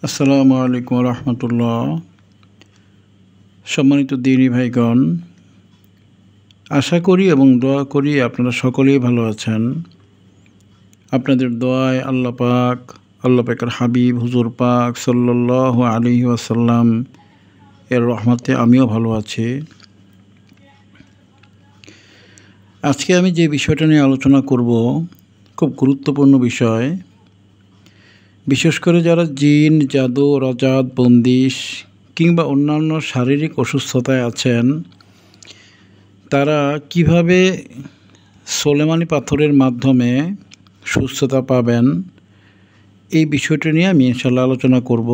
আসসালামু আলাইকুম রহমতুল্লাহ। সম্মানিত দিনী ভাইগণ, আশা করি এবং দোয়া করি আপনারা সকলেই ভালো আছেন। আপনাদের দোয়ায় আল্লাহ পাকের হাবিব হুজুর পাক সাল্লাল্লাহু আলাইহি ওয়াসাল্লাম এর রহমতে আমিও ভালো আছি। আজকে আমি যে বিষয়টা নিয়ে আলোচনা করব খুব গুরুত্বপূর্ণ বিষয়। বিশেষ করে যারা জিন, জাদু, রজাত, বন্দিশ কিংবা অন্যান্য শারীরিক অসুস্থতায় আছেন, তারা কিভাবে সোলেমানি পাথরের মাধ্যমে সুস্থতা পাবেন, এই বিষয়টি নিয়ে আমি ইনশাআল্লাহ আলোচনা করব।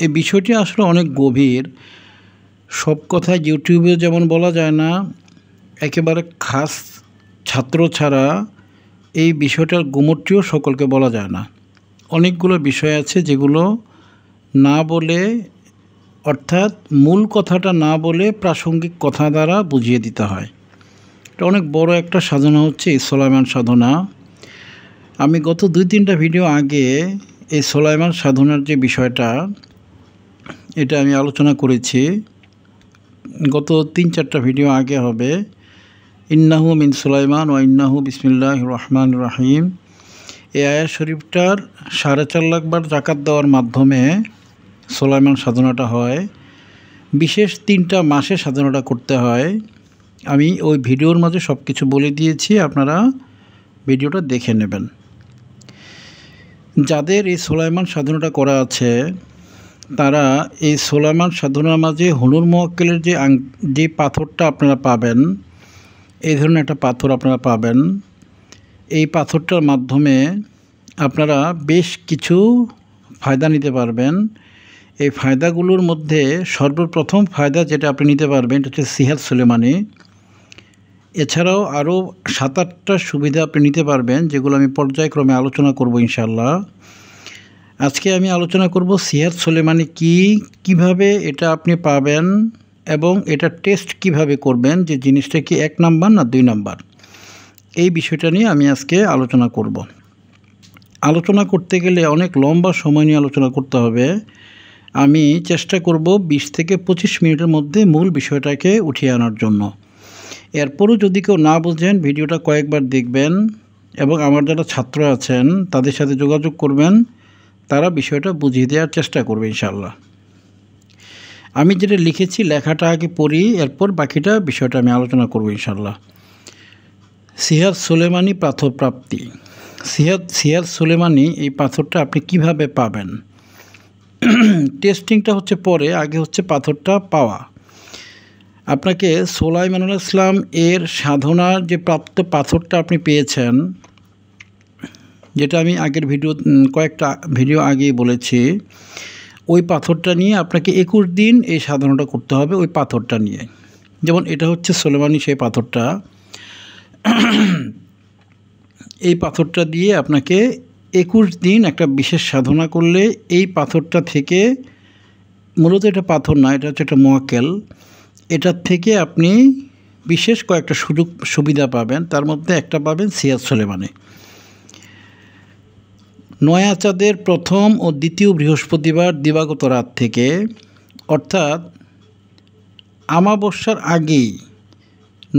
এই বিষয়টি আসলে অনেক গভীর। সব কথা ইউটিউবে যেমন বলা যায় না, একেবারে খাস ছাত্র ছাড়া এই বিষয়টার গুমরটিও সকলকে বলা যায় না। অনেকগুলো বিষয় আছে যেগুলো না বলে, অর্থাৎ মূল কথাটা না বলে প্রাসঙ্গিক কথা দ্বারা বুঝিয়ে দিতে হয়। এটা অনেক বড় একটা সাধনা হচ্ছে এই সোলাইমান সাধনা। আমি গত 2-3টা ভিডিও আগে এই সোলাইমান সাধনার যে বিষয়টা, এটা আমি আলোচনা করেছি। গত 3-4টা ভিডিও আগে হবে। ইন্নাহু মিন সুলাইমান ওয়া ইন্নাহু বিসমিল্লাহির রহমানির রহিম, এই আয়াত শরীফটার 4.5 লাখ বার যাকাত দেওয়ার মাধ্যমে সোলাইমান সাধনাটা হয়। বিশেষ 3টা মাসে সাধনাটা করতে হয়। আমি ওই ভিডিওর মাঝে সব কিছু বলে দিয়েছি, আপনারা ভিডিওটা দেখে নেবেন। যাদের এই সোলাইমান সাধনাটা করা আছে, তারা এই সোলাইমান সাধনার মাঝে হুনুর মুওয়াক্কেলের যে পাথরটা আপনারা পাবেন, এই ধরনের একটা পাথর আপনারা পাবেন। এই পাথরটার মাধ্যমে আপনারা বেশ কিছু ফায়দা নিতে পারবেন। এই ফায়দাগুলোর মধ্যে সর্বপ্রথম ফায়দা যেটা আপনি নিতে পারবেন, এটা হচ্ছে সিহাত সুলেমানি। এছাড়াও আরও 7-8টা সুবিধা আপনি নিতে পারবেন, যেগুলো আমি পর্যায়ক্রমে আলোচনা করব ইনশাআল্লাহ। আজকে আমি আলোচনা করব সিহাত সুলেমানি কিভাবে এটা আপনি পাবেন এবং এটা টেস্ট কিভাবে করবেন, যে জিনিসটা কি 1 নাম্বার না 2 নাম্বার, এই বিষয়টা নিয়ে আমি আজকে আলোচনা করব। আলোচনা করতে গেলে অনেক লম্বা সময় নিয়ে আলোচনা করতে হবে। আমি চেষ্টা করব 20 থেকে 25 মিনিটের মধ্যে মূল বিষয়টাকে উঠিয়ে আনার জন্য। এরপরও যদি কেউ না বোঝেন, ভিডিওটা কয়েকবার দেখবেন এবং আমার যারা ছাত্র আছেন তাদের সাথে যোগাযোগ করবেন, তারা বিষয়টা বুঝিয়ে দেওয়ার চেষ্টা করবে ইনশাআল্লাহ। আমি যেটা লিখেছি লেখাটা আগে পড়ি, এরপর বাকিটা বিষয়টা আমি আলোচনা করব ইনশাআল্লাহ। সিহাত সুলেমানি পাথর প্রাপ্তি। সিহাত সুলেমানি এই পাথরটা আপনি কিভাবে পাবেন? টেস্টিংটা হচ্ছে পরে, আগে হচ্ছে পাথরটা পাওয়া। আপনাকে সুলাইমান আলাইহিস সালাম এর সাধনার যে প্রাপ্ত পাথরটা আপনি পেয়েছেন, যেটা আমি আগের কয়েকটা ভিডিও আগেই বলেছি, ওই পাথরটা নিয়ে আপনাকে 21 দিন এই সাধনাটা করতে হবে। ওই পাথরটা নিয়ে, যেমন এটা হচ্ছে সুলেমানি সেই পাথরটা, এই পাথরটা দিয়ে আপনাকে 21 দিন একটা বিশেষ সাধনা করলে এই পাথরটা থেকে, মূলত এটা পাথর না, এটা হচ্ছে একটা মুওয়াক্কেল, এটার থেকে আপনি বিশেষ কয়েকটা সুবিধা পাবেন। তার মধ্যে একটা পাবেন সিহাত সুলেমানি। নয়া চাঁদের প্রথম ও দ্বিতীয় বৃহস্পতিবার দিবাগত রাত থেকে, অর্থাৎ আমাবস্যার আগেই,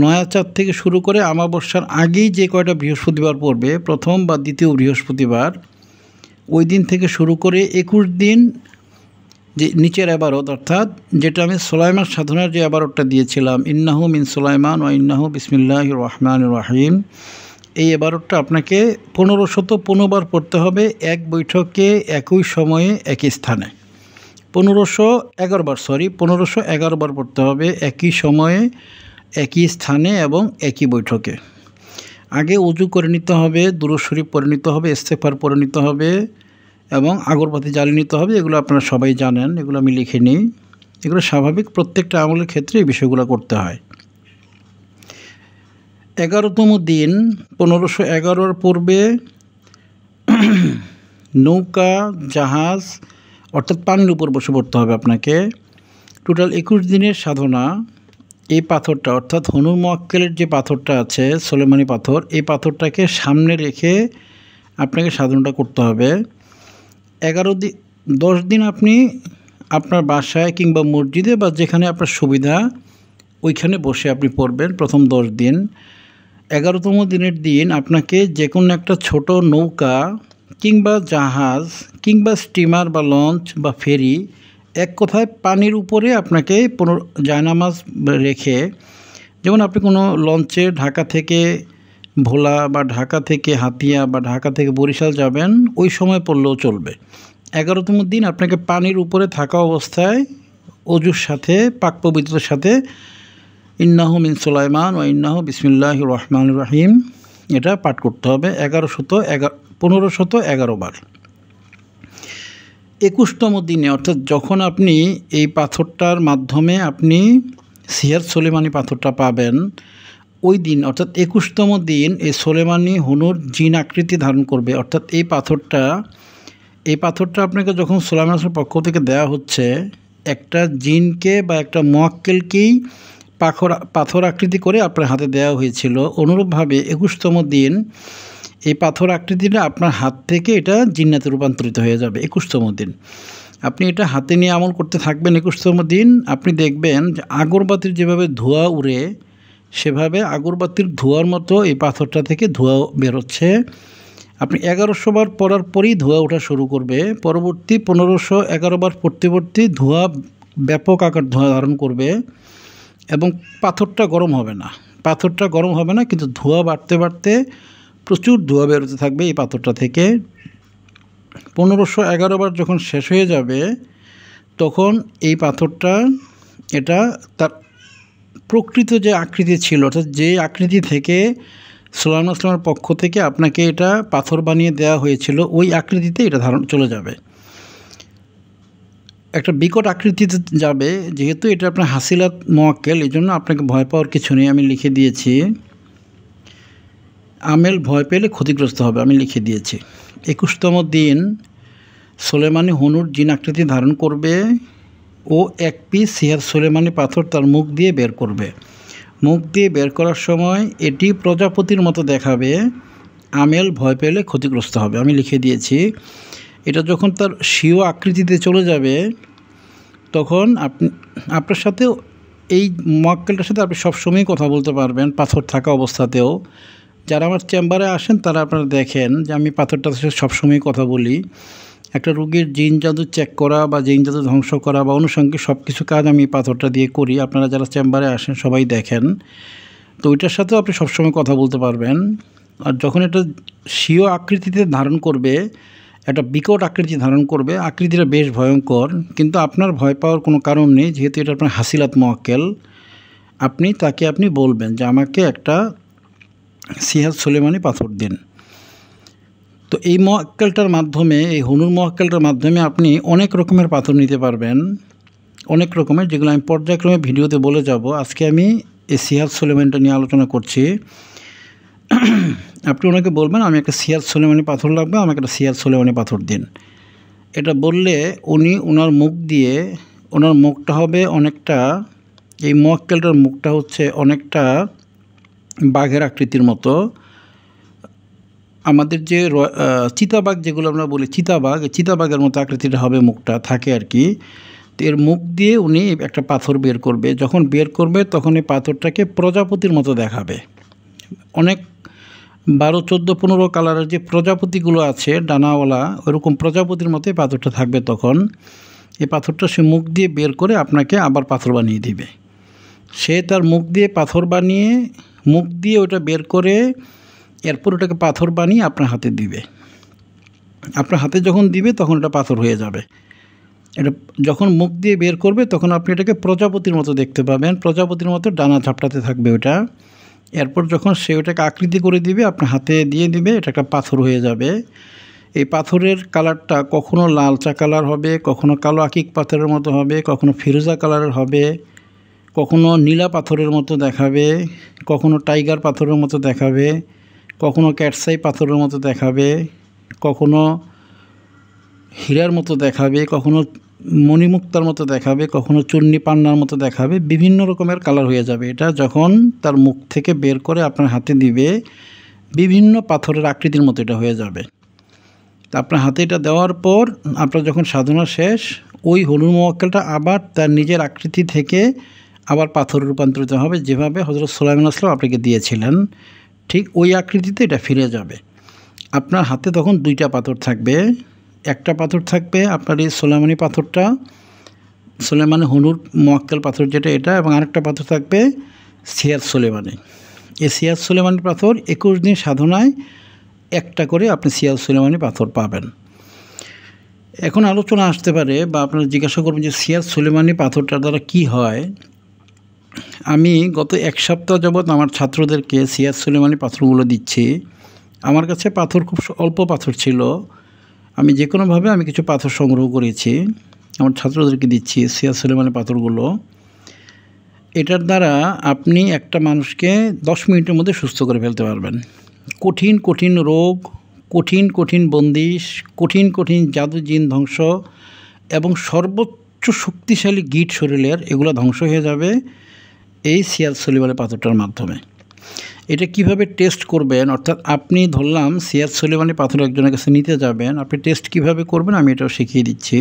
নয়া চাঁদ থেকে শুরু করে আমাবস্যার আগেই যে কয়টা বৃহস্পতিবার পড়বে, প্রথম বা দ্বিতীয় বৃহস্পতিবার, ওই দিন থেকে শুরু করে 21 দিন যে নিচের এবারত, অর্থাৎ যেটা আমি সুলাইমান সাধনার যে এবারতটা দিয়েছিলাম, ইন্নাহু মিন সুলাইমান ওয়া ইন্নাহু বিসমিল্লাহির রহমানির রহিম, এই এবারতটা আপনাকে 1515 বার পড়তে হবে, এক বৈঠকে একই সময়ে একই স্থানে। 1511 বার পড়তে হবে একই সময়ে একই স্থানে এবং একই বৈঠকে। আগে উজু করে নিতে হবে, দুরূদ শরীফ পড়ে নিতে হবে, ইস্তেগফার পড়ে নিতে হবে এবং আগরবাতি জ্বালিয়ে নিতে হবে। এগুলো আপনারা সবাই জানেন, এগুলো আমি লিখে নিই। এগুলো স্বাভাবিক, প্রত্যেকটা আমলের ক্ষেত্রে এই বিষয়গুলো করতে হয়। 11তম দিন 1511 পূর্বে নৌকা, জাহাজ, অর্থাৎ পানির উপর বসে পড়তে হবে আপনাকে। টোটাল 21 দিনের সাধনা। এই পাথরটা, অর্থাৎ হুনুর মুওয়াক্কেলের যে পাথরটা আছে সুলেমানি পাথর, এই পাথরটাকে সামনে রেখে আপনাকে সাধনাটা করতে হবে। 10 দিন আপনি আপনার বাসায় কিংবা মসজিদে বা যেখানে আপনার সুবিধা ওইখানে বসে আপনি পড়বেন প্রথম 10 দিন। 11তম দিনের দিন আপনাকে যে কোনো একটা ছোট নৌকা কিংবা জাহাজ কিংবা স্টিমার বা লঞ্চ বা ফেরি, এক কথায় পানির উপরে আপনাকে জায়নামাজ রেখে, যেমন আপনি কোনো লঞ্চে ঢাকা থেকে ভোলা বা ঢাকা থেকে হাতিয়া বা ঢাকা থেকে বরিশাল যাবেন, ওই সময় পড়লেও চলবে। 11তম দিন আপনাকে পানির উপরে থাকা অবস্থায় অজুর সাথে পাক পবিত্রের সাথে ইন্নাহু মিন সুলাইমান ও ইন্নাহু বিসমিল্লাহির রহমানির রহিম এটা পাঠ করতে হবে 1511 বার। 21তম দিনে অর্থাৎ যখন আপনি এই পাথরটার মাধ্যমে আপনি সিহাত সুলেমানি পাথরটা পাবেন, ওই দিন অর্থাৎ 21তম দিন এই সুলেমানি হুনুর জিন আকৃতি ধারণ করবে। অর্থাৎ এই পাথরটা আপনাকে যখন সুলাইমানের পক্ষ থেকে দেওয়া হচ্ছে, একটা জিনকে বা একটা মুয়াক্কেলকেই পাথর আকৃতি করে আপনার হাতে দেওয়া হয়েছিল। অনুরূপভাবে 21তম দিন এই পাথর আকৃতিটা আপনার হাত থেকে এটা জিন্নাতে রূপান্তরিত হয়ে যাবে। 21তম দিন আপনি এটা হাতে নিয়ে আমল করতে থাকবেন। 21তম দিন আপনি দেখবেন যে আগরবাতির যেভাবে ধোঁয়া উড়ে, সেভাবে আগরবাতির ধোঁয়ার মতো এই পাথরটা থেকে ধোঁয়া বেরোচ্ছে। আপনি 1100 বার পড়ার পরেই ধোঁয়া ওঠা শুরু করবে। পরবর্তী 1511 বার পড়তে পড়তে ধোঁয়া ব্যাপক আকার ধোঁয়া ধারণ করবে এবং পাথরটা গরম হবে না, কিন্তু ধোঁয়া বাড়তে বাড়তে প্রচুর ধোঁয়া বেরোতে থাকবে এই পাথরটা থেকে। 1511 বার যখন শেষ হয়ে যাবে, তখন এই পাথরটা এটা তার প্রকৃত যে আকৃতি ছিল, অর্থাৎ যে আকৃতি থেকে সুলাইমান আসলামের পক্ষ থেকে আপনাকে এটা পাথর বানিয়ে দেওয়া হয়েছিল, ওই আকৃতিতে এটা চলে যাবে, একটা বিকট আকৃতিতে যাবে। যেহেতু এটা আপনার হাসিলাত মুয়াক্কেল, এই জন্য আপনাকে ভয় পাওয়ার কিছু নেই। আমি লিখে দিয়েছি, আমেল ভয় পেলে ক্ষতিগ্রস্ত হবে, আমি লিখে দিয়েছি। 21তম দিন সুলেমানি হুনুর জিন আকৃতি ধারণ করবে ও এক পিস সিহাত সুলেমানি পাথর তার মুখ দিয়ে বের করবে। মুখ দিয়ে বের করার সময় এটি প্রজাপতির মতো দেখাবে, আমেল ভয় পেলে ক্ষতিগ্রস্ত হবে, আমি লিখে দিয়েছি। এটা যখন তার স্বীয় আকৃতিতে চলে যাবে, তখন আপনার সাথে এই মুয়াক্কেলটার সাথে আপনি সবসময় কথা বলতে পারবেন, পাথর থাকা অবস্থাতেও। যারা আমার চেম্বারে আসেন তারা আপনারা দেখেন যে আমি পাথরটার সাথে সবসময় কথা বলি। একটা রোগীর জিন জাদু চেক করা বা জিন জাদু ধ্বংস করা বা অনুষঙ্গিক সব কিছু কাজ আমি পাথরটা দিয়ে করি। আপনারা যারা চেম্বারে আসেন সবাই দেখেন, তো ওইটার সাথেও আপনি সবসময় কথা বলতে পারবেন। আর যখন এটা স্বীয় আকৃতিতে ধারণ করবে, একটা বিকট আকৃতি ধারণ করবে, আকৃতিটা বেশ ভয়ঙ্কর, কিন্তু আপনার ভয় পাওয়ার কোনো কারণ নেই, যেহেতু এটা আপনার হাসিলাত মুয়াক্কেল। আপনি বলবেন যে আমাকে একটা সিহাত সুলেমানি পাথর দিন। তো এই মুয়াক্কেলটার মাধ্যমে, এই হুনুর মুয়াক্কেলটার মাধ্যমে আপনি অনেক রকমের পাথর নিতে পারবেন, অনেক রকমের, যেগুলো আমি পর্যায়ক্রমে ভিডিওতে বলে যাব। আজকে আমি এই সিহাত সুলেমানিটা নিয়ে আলোচনা করছি। আপনি ওনাকে বলবেন আমি একটা সিহাত সুলেমানি পাথর লাগবে, আমাকে একটা সিহাত সুলেমানি পাথর দিন। এটা বললে উনি ওনার মুখটা হবে অনেকটা, এই মুয়াক্কেলটার মুখটা হচ্ছে অনেকটা বাঘের আকৃতির মতো। আমাদের যে চিতাবাঘ যেগুলো আমরা বলি চিতাবাঘের মতো আকৃতিটা হবে, মুখটা থাকে আর কি। তো এর মুখ দিয়ে উনি একটা পাথর বের করবে। যখন বের করবে তখন এই পাথরটাকে প্রজাপতির মতো দেখাবে। অনেক 12, 14, 15 কালারের যে প্রজাপতিগুলো আছে ডানাওয়ালা, ওইরকম প্রজাপতির মতো এই পাথরটা থাকবে। তখন এই পাথরটা সে মুখ দিয়ে বের করে আপনাকে আবার পাথর বানিয়ে দিবে। সে তার মুখ দিয়ে ওটা বের করে এরপর ওটাকে পাথর বানিয়ে আপনার হাতে দিবে। আপনার হাতে যখন দিবে তখন এটা পাথর হয়ে যাবে। এটা যখন মুখ দিয়ে বের করবে তখন আপনি এটাকে প্রজাপতির মতো দেখতে পাবেন, প্রজাপতির মতো ডানা ঝাপটাতে থাকবে ওটা। এরপর যখন সে ওটাকে আকৃতি করে দিবে, আপনার হাতে দিয়ে দিবে, এটা একটা পাথর হয়ে যাবে। এই পাথরের কালারটা কখনো লালচা কালার হবে, কখনো কালো আকিক পাথরের মতো হবে, কখনো ফিরোজা কালারের হবে, কখনো নীলা পাথরের মতো দেখাবে, কখনো টাইগার পাথরের মতো দেখাবে, কখনো ক্যাটসাই পাথরের মতো দেখাবে, কখনো হীরার মতো দেখাবে, কখনো মণিমুক্তার মতো দেখাবে, কখনো চূর্ণি পান্নার মতো দেখাবে। বিভিন্ন রকমের কালার হয়ে যাবে। এটা যখন তার মুখ থেকে বের করে আপনার হাতে দিবে, বিভিন্ন পাথরের আকৃতির মতো এটা হয়ে যাবে। তা আপনার হাতে এটা দেওয়ার পর আপনার যখন সাধনা শেষ, ওই হলুদ মোয়াক্কেলটা আবার তার নিজের আকৃতি থেকে আবার পাথরে রূপান্তরিত হবে, যেভাবে হযরত সুলাইমান আসলাম আপনাকে দিয়েছিলেন ঠিক ওই আকৃতিতে এটা ফিরে যাবে। আপনার হাতে তখন দুইটা পাথর থাকবে, একটা পাথর থাকবে আপনার এই সুলাইমানি পাথরটা, সুলাইমানি হলুদ মোয়াক্কেল পাথর যেটা এটা, এবং আরেকটা পাথর থাকবে সিয়াজ সুলাইমানি। এই সিয়াজ সুলাইমানি পাথর 21 দিন সাধনায় একটা করে আপনি সিয়াজ সুলাইমানি পাথর পাবেন। এখন আলোচনা আসতে পারে বা আপনারা জিজ্ঞাসা করবেন যে সিয়াজ সুলাইমানি পাথরটার দ্বারা কি হয়। আমি গত 1 সপ্তাহ যাবৎ আমার ছাত্রদেরকে সিয়াজ সুলাইমানি পাথরগুলো দিচ্ছি। আমার কাছে পাথর খুব অল্প পাথর ছিল, আমি যে কোনোভাবে আমি কিছু পাথর সংগ্রহ করেছি, আমার ছাত্রদেরকে দিচ্ছি সিয়াজ সুলাইমানি পাথরগুলো। এটার দ্বারা আপনি একটা মানুষকে 10 মিনিটের মধ্যে সুস্থ করে ফেলতে পারবেন। কঠিন কঠিন রোগ, কঠিন কঠিন বন্দিশ, কঠিন কঠিন জাদু জিন ধ্বংস এবং সর্বোচ্চ শক্তিশালী গিট শরীরের, এগুলো ধ্বংস হয়ে যাবে এই সিয়াজ সুলাইমানি পাথরটার মাধ্যমে। এটা কিভাবে টেস্ট করবেন, অর্থাৎ আপনি ধরলাম সিয়াজ সুলাইমানি পাথর একজনের কাছে নিতে যাবেন, আপনি টেস্ট কিভাবে করবেন আমি এটাও শিখিয়ে দিচ্ছি।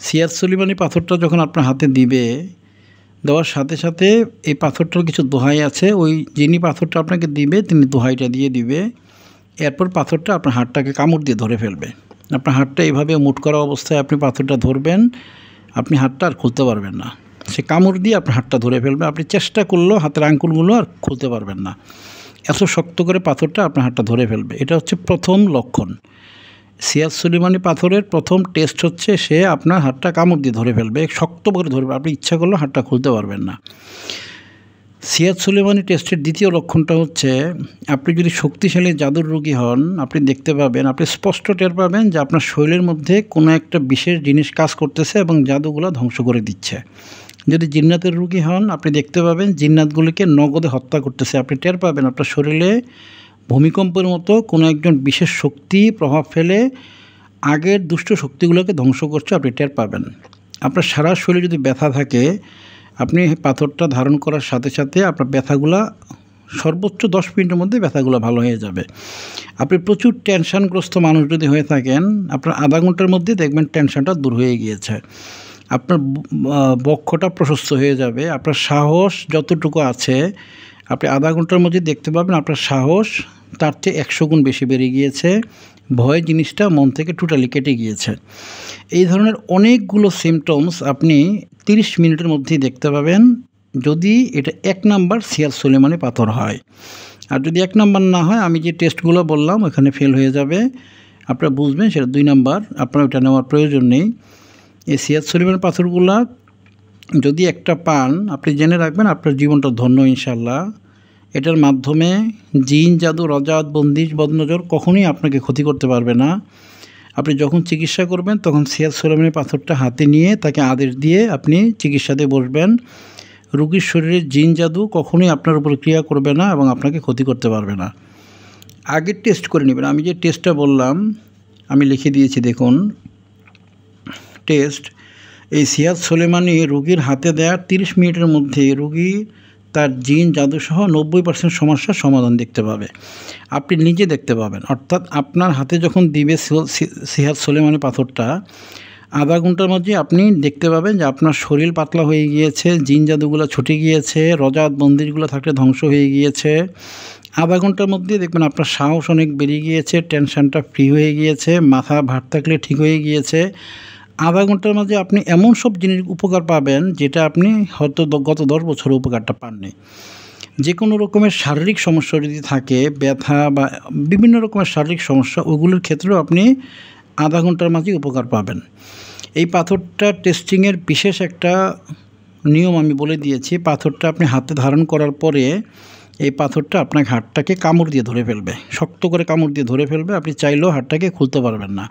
সিয়াজ সুলাইমানি পাথরটা যখন আপনার হাতে দিবে, দেওয়ার সাথে সাথে এই পাথরটার কিছু দোহাই আছে, ওই যিনি পাথরটা আপনাকে দিবে তিনি দোহাইটা দিয়ে দিবে। এরপর পাথরটা আপনার হাতটাকে কামড় দিয়ে ধরে ফেলবে। আপনার হাতটা এইভাবে মুট করা অবস্থায় আপনি পাথরটা ধরবেন, আপনি হাতটা আর খুলতে পারবেন না। সে কামড় দিয়ে আপনার হাতটা ধরে ফেলবে, আপনি চেষ্টা করলেও হাতের আঙ্গুলগুলো আর খুলতে পারবেন না, এত শক্ত করে পাথরটা আপনার হাতটা ধরে ফেলবে। এটা হচ্ছে প্রথম লক্ষণ। সিয়াজ সুলাইমানি পাথরের প্রথম টেস্ট হচ্ছে সে আপনার হাতটা কামড় দিয়ে ধরে ফেলবে, শক্ত করে ধরবে, আপনি ইচ্ছা করলেও হাতটা খুলতে পারবেন না। সিয়াজ সুলাইমানি টেস্টের দ্বিতীয় লক্ষণটা হচ্ছে আপনি যদি শক্তিশালী জাদুর রোগী হন, আপনি দেখতে পাবেন, আপনি স্পষ্ট টের পাবেন যে আপনার শরীরের মধ্যে কোনো একটা বিশেষ জিনিস কাজ করতেছে এবং জাদুগুলো ধ্বংস করে দিচ্ছে। যদি জিন্নাতের রোগী হন, আপনি দেখতে পাবেন জিন্নাতগুলিকে নগদে হত্যা করতেছে, আপনি টের পাবেন আপনার শরীরে ভূমিকম্পের মতো কোনো একজন বিশেষ শক্তি প্রভাব ফেলে আগের দুষ্ট শক্তিগুলোকে ধ্বংস করছে, আপনি টের পাবেন। আপনার সারা শরীরে যদি ব্যথা থাকে, আপনি পাথরটা ধারণ করার সাথে সাথে আপনার ব্যথাগুলা সর্বোচ্চ 10 মিনিটের মধ্যে ব্যথাগুলো ভালো হয়ে যাবে। আপনি প্রচুর টেনশনগ্রস্ত মানুষ যদি হয়ে থাকেন, আপনার আধা ঘন্টার মধ্যে দেখবেন টেনশনটা দূর হয়ে গিয়েছে, আপনার বক্ষটা প্রশস্ত হয়ে যাবে, আপনার সাহস যতটুকু আছে আপনি আধা ঘন্টার মধ্যে দেখতে পাবেন আপনার সাহস তার চেয়ে 100 গুণ বেশি বেড়ে গিয়েছে, ভয় জিনিসটা মন থেকে টোটালি কেটে গিয়েছে। এই ধরনের অনেকগুলো সিমটমস আপনি 30 মিনিটের মধ্যেই দেখতে পাবেন, যদি এটা 1 নাম্বার সিয়াজ সুলাইমানি পাথর হয়। আর যদি 1 নাম্বার না হয়, আমি যে টেস্টগুলো বললাম ওখানে ফেল হয়ে যাবে, আপনারা বুঝবেন সেটা 2 নাম্বার, আপনার ওটা নেওয়ার প্রয়োজন নেই। এই সিয়াজ সুলাইমানি পাথরগুলা যদি একটা পান, আপনি জেনে রাখবেন আপনার জীবনটা ধন্য ইনশাল্লাহ। এটার মাধ্যমে জিন জাদু রজাত বন্দিশ বদনজর কখনোই আপনাকে ক্ষতি করতে পারবে না। আপনি যখন চিকিৎসা করবেন তখন সিয়াজ সুলাইমানি পাথরটা হাতে নিয়ে তাকে আদেশ দিয়ে আপনি চিকিৎসাতে বসবেন। রোগীর শরীরে জিন জাদু কখনোই আপনার উপর ক্রিয়া করবে না এবং আপনাকে ক্ষতি করতে পারবে না। আগে টেস্ট করে নেবেন, আমি যে টেস্টটা বললাম আমি লিখে দিয়েছি, দেখুন টেস্ট। এই সিয়াজ সুলাইমানি রোগীর হাতে দেওয়ার 30 মিনিটের মধ্যে রোগী তার জিন জাদুসহ 90% সমস্যার সমাধান দেখতে পাবে, আপনি নিজে দেখতে পাবেন। অর্থাৎ আপনার হাতে যখন দিবে সিয়াজ সুলাইমানি পাথরটা, আধা ঘন্টার মধ্যে আপনি দেখতে পাবেন যে আপনার শরীর পাতলা হয়ে গিয়েছে, জিন জাদুগুলো ছুটে গিয়েছে, রজাত বন্দিশগুলো থাকলে ধ্বংস হয়ে গিয়েছে। আধা ঘন্টার মধ্যে দেখবেন আপনার সাহস অনেক বেড়ে গিয়েছে, টেনশনটা ফ্রি হয়ে গিয়েছে, মাথা ভার থাকলে ঠিক হয়ে গিয়েছে। আধা ঘন্টার মাঝে আপনি এমন সব জিনিস উপকার পাবেন যেটা আপনি হয়তো গত 10 বছরে উপকারটা পাননি। যে কোনো রকমের শারীরিক সমস্যা যদি থাকে, ব্যথা বা বিভিন্ন রকমের শারীরিক সমস্যা, ওগুলোর ক্ষেত্রেও আপনি আধা ঘন্টার মাঝে উপকার পাবেন। এই পাথরটা টেস্টিংয়ের বিশেষ একটা নিয়ম আমি বলে দিয়েছি। পাথরটা আপনি হাতে ধারণ করার পরে এই পাথরটা আপনার হাতটাকে কামড় দিয়ে ধরে ফেলবে, শক্ত করে কামড় দিয়ে ধরে ফেলবে, আপনি চাইলেও হাতটাকে খুলতে পারবেন না।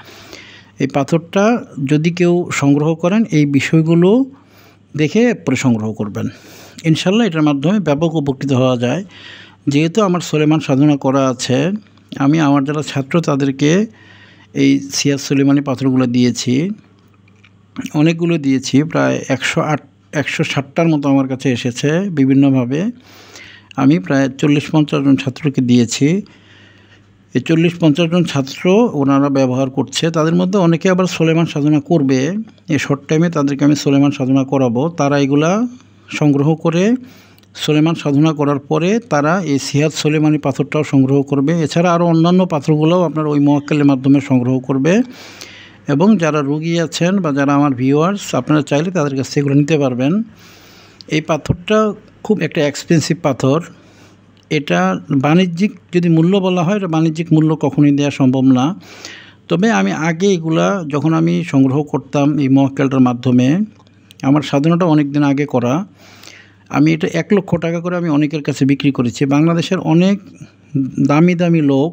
এই পাথরটা যদি কেউ সংগ্রহ করেন, এই বিষয়গুলো দেখে পরে সংগ্রহ করবেন, ইনশাল্লাহ এটার মাধ্যমে ব্যাপক উপকৃত হওয়া যায়। যেহেতু আমার সুলাইমান সাধনা করা আছে, আমি আমার যারা ছাত্র তাদেরকে এই সিয়াজ সুলাইমানি পাথরগুলো দিয়েছি, অনেকগুলো দিয়েছি, প্রায় 160টার মতো আমার কাছে এসেছে বিভিন্নভাবে। আমি প্রায় 40-50 জন ছাত্রকে দিয়েছি। এই 40-50 জন ছাত্র ওনারা ব্যবহার করছে। তাদের মধ্যে অনেকে আবার সুলাইমান সাধনা করবে, এই শর্ট টাইমে তাদেরকে আমি সুলাইমান সাধনা করাবো। তারা এগুলা সংগ্রহ করে সুলাইমান সাধনা করার পরে তারা এই সিহাত সুলাইমানি পাথরটাও সংগ্রহ করবে। এছাড়া আরও অন্যান্য পাথরগুলোও আপনার ওই মুওয়াক্কেলের মাধ্যমে সংগ্রহ করবে। এবং যারা রোগী আছেন বা যারা আমার ভিউয়ার্স, আপনারা চাইলে তাদের কাছ থেকে এগুলো নিতে পারবেন। এই পাথরটা খুব একটা এক্সপেন্সিভ পাথর। এটা বাণিজ্যিক যদি মূল্য বলা হয়, এটা বাণিজ্যিক মূল্য কখনোই দেওয়া সম্ভব না। তবে আমি আগে এগুলা যখন আমি সংগ্রহ করতাম এই মুওয়াক্কেলটার মাধ্যমে, আমার সাধনাটা অনেক দিন আগে করা, আমি এটা 1 লক্ষ টাকা করে আমি অনেকের কাছে বিক্রি করেছি। বাংলাদেশের অনেক দামি দামি লোক,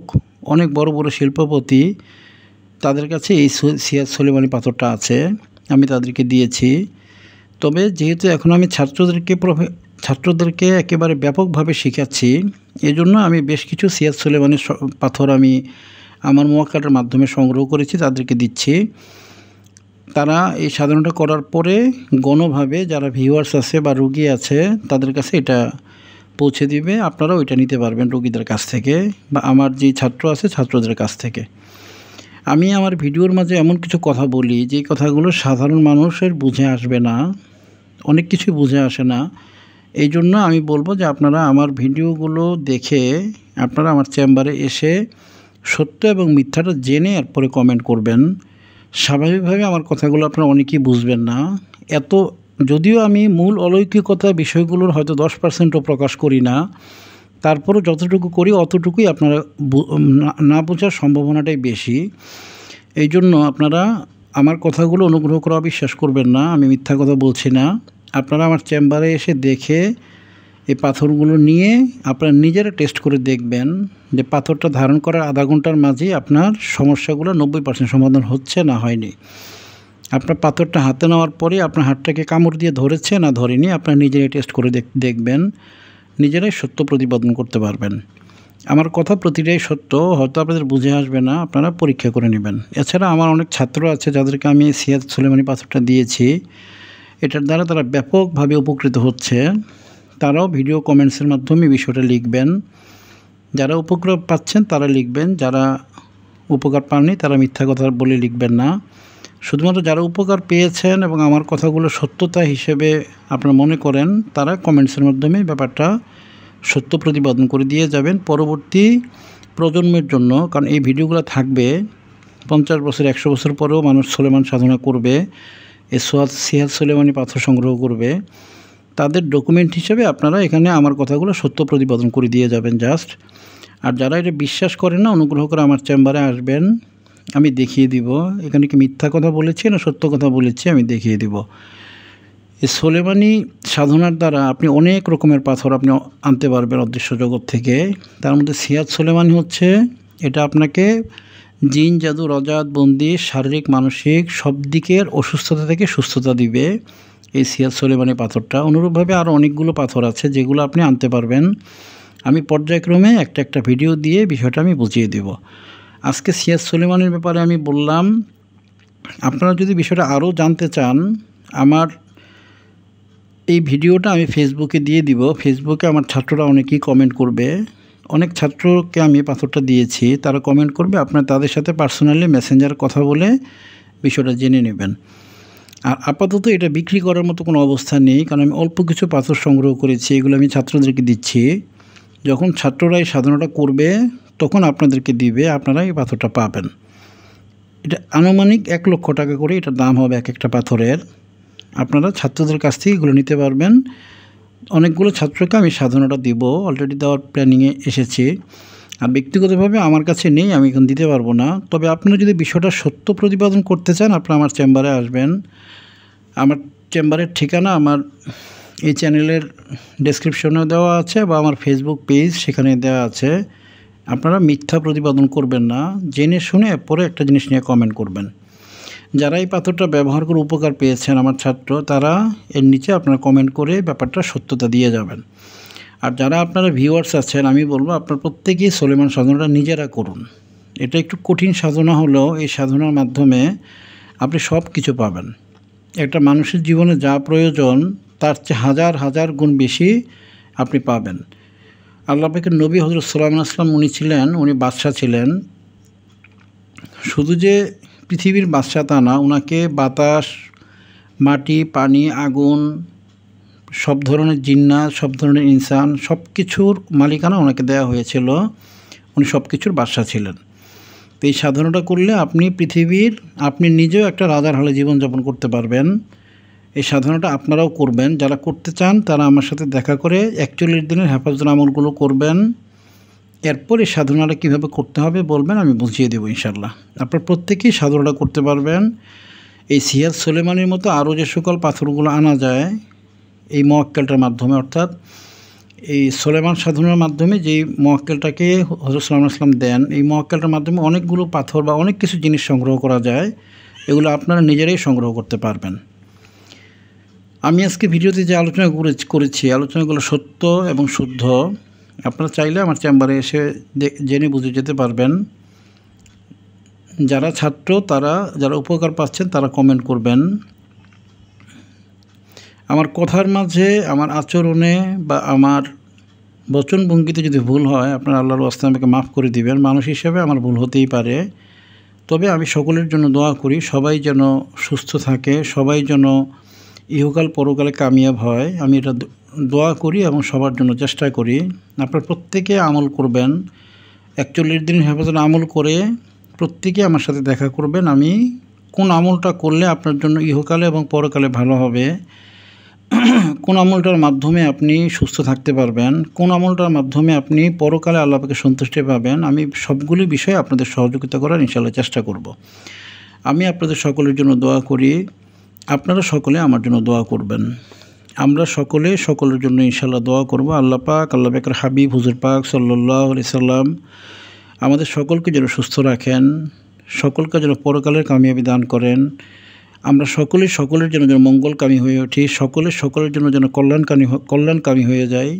অনেক বড় বড় শিল্পপতি, তাদের কাছে এই সিহাত সুলাইমানি পাথরটা আছে, আমি তাদেরকে দিয়েছি। তবে যেহেতু এখন আমি ছাত্রদেরকে একেবারে ব্যাপকভাবে শেখাচ্ছি, এজন্য আমি বেশ কিছু সিহাত সুলাইমানি পাথর আমি আমার মুওয়াক্কেলের মাধ্যমে সংগ্রহ করেছি, তাদেরকে দিচ্ছি। তারা এই সাধনাটা করার পরে গণভাবে যারা ভিউয়ার্স আছে বা রোগী আছে তাদের কাছে এটা পৌঁছে দিবে। আপনারাও এটা নিতে পারবেন রোগীদের কাছ থেকে বা আমার যে ছাত্র আছে ছাত্রদের কাছ থেকে। আমি আমার ভিডিওর মাঝে এমন কিছু কথা বলি যে কথাগুলো সাধারণ মানুষের বুঝে আসবে না, অনেক কিছু বুঝে আসে না। এই জন্য আমি বলবো যে আপনারা আমার ভিডিওগুলো দেখে আপনারা আমার চেম্বারে এসে সত্য এবং মিথ্যাটা জেনে এরপরে কমেন্ট করবেন। স্বাভাবিকভাবে আমার কথাগুলো আপনারা অনেকেই বুঝবেন না। যদিও আমি মূল অলৌকিকতা বিষয়গুলোর হয়তো 10%ও প্রকাশ করি না, তারপরও যতটুকু করি অতটুকুই আপনারা না বোঝার সম্ভাবনাটাই বেশি। এই জন্য আপনারা আমার কথাগুলো অনুগ্রহ করে অবিশ্বাস করবেন না, আমি মিথ্যা কথা বলছি না। আপনারা আমার চেম্বারে এসে দেখে এই পাথরগুলো নিয়ে আপনারা নিজেরা টেস্ট করে দেখবেন যে পাথরটা ধারণ করার আধা ঘন্টার মাঝেই আপনার সমস্যাগুলো 90% সমাধান হচ্ছে না হয়নি। আপনার পাথরটা হাতে নেওয়ার পরে আপনার হাতটাকে কামড় দিয়ে ধরেছে না ধরেনি, আপনারা নিজেরাই টেস্ট করে দেখবেন, নিজেরাই সত্য প্রতিপাদন করতে পারবেন। আমার কথা প্রতিটাই সত্য, হয়তো আপনাদের বুঝে আসবে না, আপনারা পরীক্ষা করে নেবেন। এছাড়া আমার অনেক ছাত্র আছে যাদেরকে আমি সিহাত সুলাইমানি পাথরটা দিয়েছি, এটার দ্বারা তারা ব্যাপকভাবে উপকৃত হচ্ছে। তারাও ভিডিও কমেন্টসের মাধ্যমে বিষয়টা লিখবেন। যারা উপকার পাচ্ছেন তারা লিখবেন, যারা উপকার পাননি তারা মিথ্যা কথা বলে লিখবেন না। শুধুমাত্র যারা উপকার পেয়েছেন এবং আমার কথাগুলো সত্যতা হিসেবে আপনারা মনে করেন, তারা কমেন্টসের মাধ্যমে ব্যাপারটা সত্য প্রতিপাদন করে দিয়ে যাবেন পরবর্তী প্রজন্মের জন্য। কারণ এই ভিডিওগুলো থাকবে 50 বছর 100 বছর পরেও মানুষ সুলাইমান সাধনা করবে, এই সিহাত সুলাইমানি পাথর সংগ্রহ করবে, তাদের ডকুমেন্ট হিসেবে আপনারা এখানে আমার কথাগুলো সত্য প্রতিপাদন করে দিয়ে যাবেন জাস্ট। আর যারা এটা বিশ্বাস করেন না, অনুগ্রহ করে আমার চেম্বারে আসবেন, আমি দেখিয়ে দিব এখানে কি মিথ্যা কথা বলেছি না সত্য কথা বলেছি, আমি দেখিয়ে দিব। এই সুলাইমানি সাধনার দ্বারা আপনি অনেক রকমের পাথর আপনি আনতে পারবেন অদৃশ্য জগৎ থেকে। তার মধ্যে সিহাত সুলাইমানি হচ্ছে, এটা আপনাকে জিন জাদু রজাত বন্দিশ শারীরিক মানসিক সব দিকের অসুস্থতা থেকে সুস্থতা দিবে এই সিহাত সুলাইমানি পাথরটা। অনুরূপভাবে আরও অনেকগুলো পাথর আছে যেগুলো আপনি আনতে পারবেন। আমি পর্যায়ক্রমে একটা ভিডিও দিয়ে বিষয়টা আমি বুঝিয়ে দেব। আজকে সিহাত সুলাইমানির ব্যাপারে আমি বললাম। আপনারা যদি বিষয়টা আরও জানতে চান, আমার এই ভিডিওটা আমি ফেসবুকে দিয়ে দিব। ফেসবুকে আমার ছাত্ররা অনেকেই কমেন্ট করবে, অনেক ছাত্রকে আমি পাথরটা দিয়েছি, তারা কমেন্ট করবে, আপনারা তাদের সাথে পার্সোনালি মেসেঞ্জার কথা বলে বিষয়টা জেনে নেবেন। আর আপাতত এটা বিক্রি করার মতো কোনো অবস্থা নেই, কারণ আমি অল্প কিছু পাথর সংগ্রহ করেছি, এগুলো আমি ছাত্রদেরকে দিচ্ছি। যখন ছাত্ররা এই সাধনাটা করবে তখন আপনাদেরকে দিবে, আপনারা এই পাথরটা পাবেন। এটা আনুমানিক 1 লক্ষ টাকা করে এটার দাম হবে এক একটা পাথরের। আপনারা ছাত্রদের কাছ থেকে এগুলো নিতে পারবেন। অনেকগুলো ছাত্রকে আমি সাধনাটা দিব, অলরেডি দেওয়ার প্ল্যানিংয়ে এসেছি। আর ব্যক্তিগতভাবে আমার কাছে নেই, আমি এখন দিতে পারবো না। তবে আপনারা যদি বিষয়টা সত্য প্রতিপাদন করতে চান, আপনারা আমার চেম্বারে আসবেন। আমার চেম্বারের ঠিকানা আমার এই চ্যানেলের ডেসক্রিপশনেও দেওয়া আছে বা আমার ফেসবুক পেজ সেখানে দেওয়া আছে। আপনারা মিথ্যা প্রতিপাদন করবেন না, জেনে শুনে পরে একটা জিনিস নিয়ে কমেন্ট করবেন। যারা এই পাথরটা ব্যবহার করে উপকার পেয়েছেন আমার ছাত্র, তারা এর নিচে আপনারা কমেন্ট করে ব্যাপারটা সত্যতা দিয়ে যাবেন। আর যারা আপনারা ভিউয়ার্স আছেন, আমি বলবো আপনারা প্রত্যেকেই সুলাইমান সাধনাটা নিজেরা করুন। এটা একটু কঠিন সাধনা হলেও এই সাধনার মাধ্যমে আপনি সব কিছু পাবেন। একটা মানুষের জীবনে যা প্রয়োজন তার চেয়ে হাজার হাজার গুণ বেশি আপনি পাবেন। আল্লাহ পাকের নবী হযরত সুলাইমান আসলাম উনি বাদশাহ ছিলেন। শুধু যে পৃথিবীর বাদশাহ তা না, ওনাকে বাতাস, মাটি, পানি, আগুন, সব ধরনের জিন্নাত, সব ধরনের ইনসান, সব কিছুর মালিকানা ওনাকে দেওয়া হয়েছিল। উনি সব কিছুর বাদশাহ ছিলেন। তো এই সাধনাটা করলে আপনি নিজেও একটা রাজার হালে জীবনযাপন করতে পারবেন। এই সাধনাটা আপনারাও করবেন। যারা করতে চান তারা আমার সাথে দেখা করে 41 দিনের হেফাজতের আমলগুলো করবেন। এরপর এই সাধনাটা কীভাবে করতে হবে বলবেন, আমি বুঝিয়ে দেবো ইনশাল্লাহ। আপনারা প্রত্যেকেই সাধনাটা করতে পারবেন। এই সিরাজ সুলেমানের মতো আরও যে সকল পাথরগুলো আনা যায় এই মোয়াক্কেলটার মাধ্যমে, অর্থাৎ এই সুলেমান সাধনার মাধ্যমে যেই মোয়াক্কেলটাকে হযরত সুলাইমান আসলাম দেন, এই মোয়াক্কেলটার মাধ্যমে অনেকগুলো পাথর বা অনেক কিছু জিনিস সংগ্রহ করা যায়। এগুলো আপনারা নিজেরাই সংগ্রহ করতে পারবেন। আমি আজকে ভিডিওতে যে আলোচনা করেছি আলোচনাগুলো সত্য এবং শুদ্ধ। আপনারা চাইলে আমার চেম্বারে এসে জেনে বুঝে যেতে পারবেন। যারা ছাত্র যারা উপকার পাচ্ছেন তারা কমেন্ট করবেন। আমার কথার মাঝে, আমার আচরণে বা আমার বচনভঙ্গিতে যদি ভুল হয়, আপনারা আল্লাহর ওয়াস্তে আমাকে মাফ করে দিবেন। মানুষ হিসেবে আমার ভুল হতেই পারে। তবে আমি সকলের জন্য দোয়া করি, সবাই যেন সুস্থ থাকে, সবাই যেন ইহকাল পরকালে কামিয়াব হয়। আমি এটা দোয়া করি এবং সবার জন্য চেষ্টা করি। আপনারা প্রত্যেকে আমল করবেন। 41 দিন হেফাজত আমল করে প্রত্যেকে আমার সাথে দেখা করবেন। আমি কোন আমলটা করলে আপনার জন্য ইহকালে এবং পরকালে ভালো হবে, কোন আমলটার মাধ্যমে আপনি সুস্থ থাকতে পারবেন, কোন আমলটার মাধ্যমে আপনি পরকালে আল্লাহ পাকের সন্তুষ্টি পাবেন, আমি সবগুলি বিষয়ে আপনাদের সহযোগিতা করার ইনশাআল্লাহ চেষ্টা করব। আমি আপনাদের সকলের জন্য দোয়া করি, আপনারা সকলে আমার জন্য দোয়া করবেন। আমরা সকলে সকলের জন্য ইনশাআল্লাহ দোয়া করব। আল্লাহ পাকের হাবিব হুজুর পাক সাল্লাল্লাহু আলাইহি সাল্লাম আমাদের সকলকে যেন সুস্থ রাখেন, সকলকে যেন পরকালের কামিয়াবি দান করেন। আমরা সকলের জন্য যেন মঙ্গলকামী হয়ে উঠি, সকলের জন্য যেন কল্যাণকামী হয়ে যায়।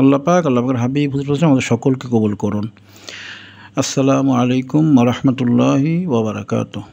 আল্লাহ পাকের হাবিব হুজুর আমাদের সকলকে কবুল করুন। আসসালামু আলাইকুম ওয়া রাহমাতুল্লাহি ওয়া বারাকাতুহু।